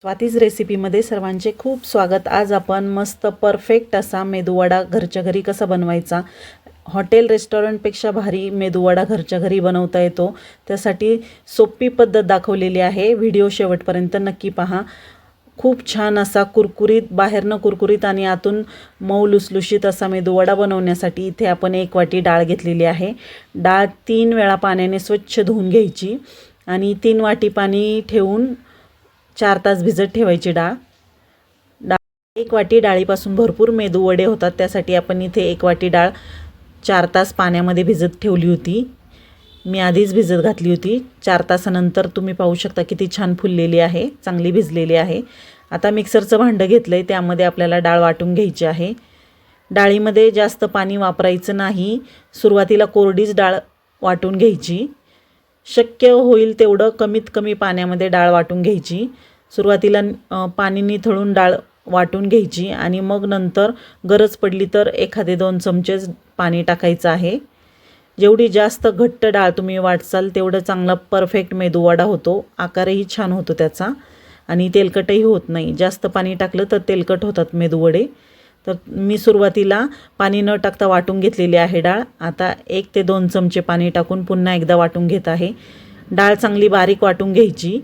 स्वातीज रेसिपीमध्ये सर्वांचे खूप स्वागत। आज आपण मस्त परफेक्ट असा मेदूवडा घरच्या घरी कसा बनवायचा, हॉटेल रेस्टॉरंटपेक्षा भारी मेदूवडा घरच्या घरी बनवता येतो, त्यासाठी सोपी पद्धत दाखवलेली आहे। व्हिडिओ शेवटपर्यंत नक्की पहा। खूप छान असा कुरकुरीत, बाहेरनं कुरकुरीत आणि आतून मऊ लुसलुशीत असा मेदूवडा बनवण्यासाठी इथे आपण 1 वाटी डाळ घेतलेली आहे। डाळ 3 वेळा पाण्याने स्वच्छ धुवून घ्यायची आणि 3 वाटी पाणी ठेवून 4 तास भिजत ठेवायची डाळ। 1 वाटी डाळीपासून भरपूर मेदूवडे होतात, त्यासाठी आपण इथे 1 वाटी डाळ 4 तास पाण्यामध्ये भिजत ठेवली होती। मी आधीच भिजत घातली होती। 4 तासानंतर तुम्ही पाहू शकता किती छान फुललेली आहे, चांगली भिजलेली आहे। आता मिक्सरचं भांडं घेतलंय, त्यामध्ये आपल्याला डाळ वाटून घ्यायची आहे। डाळीमध्ये जास्त पाणी वापरायचं नाही, सुरुवातीला कोरडीच डाळ वाटून घ्यायची। शक्य होईल तेवढं कमीत कमी पाण्यामध्ये डाळ वाटून घ्यायची। सुरुवातीला पाणी निथळून डाळ वाटून घ्यायची आणि मग नंतर गरज पडली तर 1-2 चमचे पाणी टाकायचं आहे। जेवढी जास्त घट्ट डाळ तुम्ही वाटसाल तेवढं चांगला परफेक्ट मेदूवडा होतो, आकारही छान होतो त्याचा आणि तेलकटही होत नाही। जास्त पाणी टाकलं तर तेलकट होतात मेदूवडे। तर मी सुरुवातीला पाणी न टाकता वाटून घेतलेली आहे डाळ। आता 1 ते 2 चमचे पाणी टाकून पुन्हा एकदा वाटून घेत आहे। डाळ चांगली बारीक वाटून घ्यायची,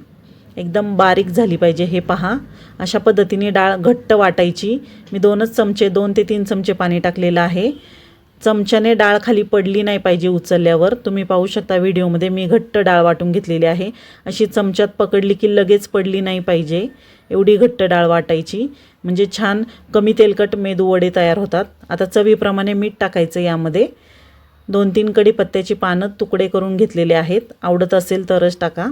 एकदम बारीक झाली पाहिजे, हे पहा। अशा पद्धतीने डाळ घट्ट वाटायची। मी 2 ते 3 चमचे पाणी टाकलेलं आहे। चमच्याने डाळ खाली पडली नाही पाहिजे उचलल्यावर। तुम्ही पाहू शकता व्हिडिओमध्ये मी घट्ट डाळ वाटून घेतलेली आहे। अशी चमच्यात पकडली की लगेच पडली नाही पाहिजे, एवढी घट्ट डाळ वाटायची, म्हणजे छान कमी तेलकट मेदूवडे तयार होतात। आता चवीप्रमाणे मीठ टाकायचं यामध्ये। 2-3 कढीपत्त्याची पानं तुकडे करून घेतलेले आहेत, आवडत असेल तरच टाका।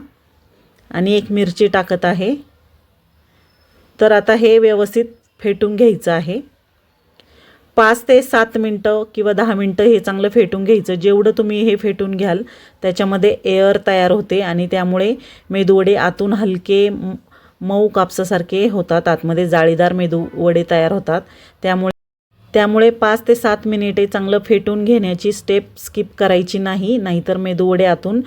आणि 1 मिरची टाकत आहे। तर आता हे व्यवस्थित फेटून घ्यायचं आहे। 5 ते 7 मिनटं किंवा 10 मिनटं हे चांगलं फेटून घ्यायचं। जेवढं तुम्ही हे फेटून घ्याल त्याच्यामध्ये एअर तयार होते आणि त्यामुळे मेदूवडे आतून हलके मऊ कापसासारखे होतात, आतमध्ये जाळीदार मेदूवडे तयार होतात। त्यामुळे 5 ते 7 मिनिटे चांगलं फेटून घेण्याची स्टेप स्किप करायची नाही, नाहीतर मेदूवडे आतून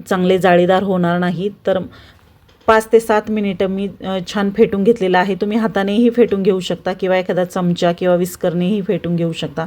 चांगले जाळीदार होणार नाहीत। तर 5 ते 7 मिनिटं मी छान फेटून घेतलेलं आहे। तुम्ही हातानेही फेटून घेऊ शकता किंवा एखादा चमचा किंवा विस्करनेही फेटून घेऊ शकता।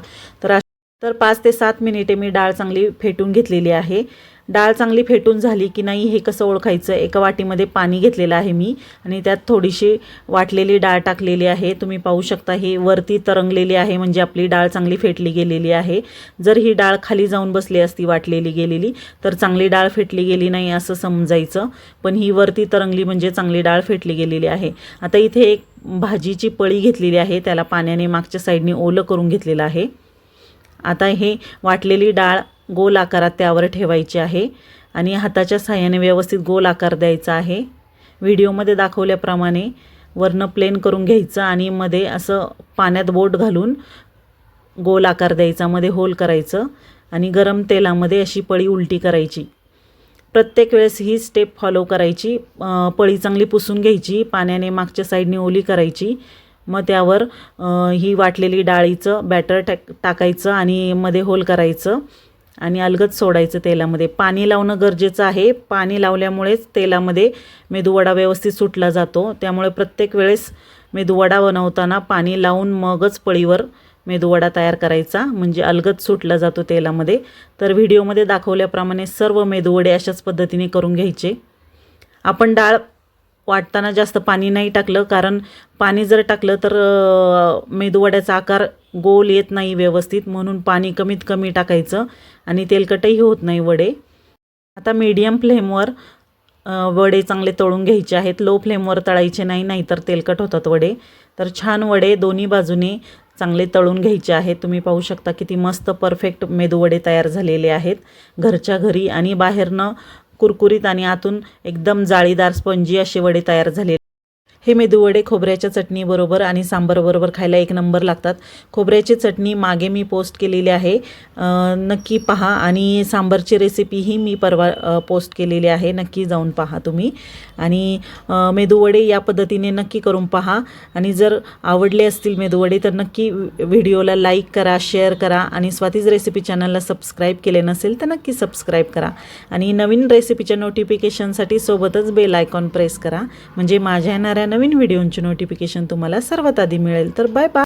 तर 5 ते 7 मिनिटे मी डाळ चांगली फेटून घेतलेली आहे। डाळ चांगली फेटून झाली की नाही हे कसं ओळखायचं, एका वाटीमध्ये पाणी घेतलेलं आहे मी आणि त्यात थोडीशी वाटलेली डाळ टाकलेली आहे। तुम्ही पाहू शकता ही वरती तरंगलेली आहे, म्हणजे आपली डाळ चांगली फेटली गेलेली आहे। जर ही डाळ खाली जाऊन बसली असती वाटलेली गेलेली तर चांगली डाळ फेटली गेली नाही असं समजायचं, पण ही वरती तरंगली म्हणजे चांगली डाळ फेटली गेलेली आहे। आता इथे एक भाजीची पळी घेतलेली आहे, त्याला पाण्याने मागच्या साईडने ओलं करून घेतलेलं आहे। आता हे वाटलेली डाळ गोल आकारात त्यावर ठेवायची आहे आणि हाताच्या साहाय्याने व्यवस्थित गोल आकार द्यायचा आहे। व्हिडिओमध्ये दाखवल्याप्रमाणे वरनं प्लेन करून घ्यायचं आणि मध्ये असं पाण्यात बोट घालून गोल आकार द्यायचा, मध्ये होल करायचं आणि गरम तेलामध्ये अशी पळी उलटी करायची। प्रत्येक वेळेस ही स्टेप फॉलो करायची। पळी चांगली पुसून घ्यायची, पाण्याने मागच्या साईडने ओली करायची, मग त्यावर ही वाटलेली डाळीचं बॅटर टाकायचं आणि मध्ये होल करायचं आणि अलगद सोडायचं तेलामध्ये। पाणी लावणं गरजेचं आहे, पाणी लावल्यामुळेच तेलामध्ये मेदूवडा व्यवस्थित सुटला जातो। त्यामुळे प्रत्येक वेळेस मेदूवडा बनवताना पाणी लावून मगच पळीवर मेदूवडा तयार करायचा, म्हणजे अलगद सुटला जातो तेलामध्ये। तर व्हिडिओमध्ये दाखवल्याप्रमाणे सर्व मेदूवडे अशाच पद्धतीने करून घ्यायचे। आपण डाळ वाटताना जास्त पाणी नाही टाकलं, कारण पाणी जर टाकलं तर मेदूवड्याचा आकार गोल येत नाही व्यवस्थित, म्हणून पाणी कमीत कमी टाकायचं आणि तेलकटही होत नाही वडे। आता मीडियम फ्लेमवर वडे चांगले तळून घ्यायचे आहेत, लो फ्लेमवर तळायचे नाही, नाहीतर तेलकट होतात वडे। तर छान वडे दोन्ही बाजूने चांगले तळून घ्यायचे आहेत। तुम्ही पाहू शकता किती मस्त परफेक्ट मेदूवडे तयार झालेले आहेत घरच्या घरी, आणि बाहेरनं कुरकुरीत आणि आतून एकदम जाळीदार स्पंजी असे वडे तयार झाले। हे मेदूवडे खोबऱ्याच्या चटणीबरोबर आणि सांबारबरोबर खायला 1 नंबर लागतात। खोबऱ्याची चटणी मागे मी पोस्ट केलेली आहे, नक्की पहा, आणि सांबारची रेसिपीही मी परवा पोस्ट केलेली आहे, नक्की जाऊन पहा तुम्ही। आणि मेदूवडे या पद्धतीने नक्की करून पहा, आणि जर आवडले असतील मेदूवडे तर नक्की व्हिडिओला लाईक करा, शेअर करा, आणि स्वातीज रेसिपी चॅनलला सबस्क्राईब केले नसेल तर नक्की सबस्क्राईब करा, आणि नवीन रेसिपीच्या नोटिफिकेशनसाठी सोबतच बेल आयकॉन प्रेस करा, म्हणजे माझ्या येणाऱ्या नवीन व्हिडिओंची नोटिफिकेशन तुम्हाला सर्वात आधी मिळेल. तर बाय बाय.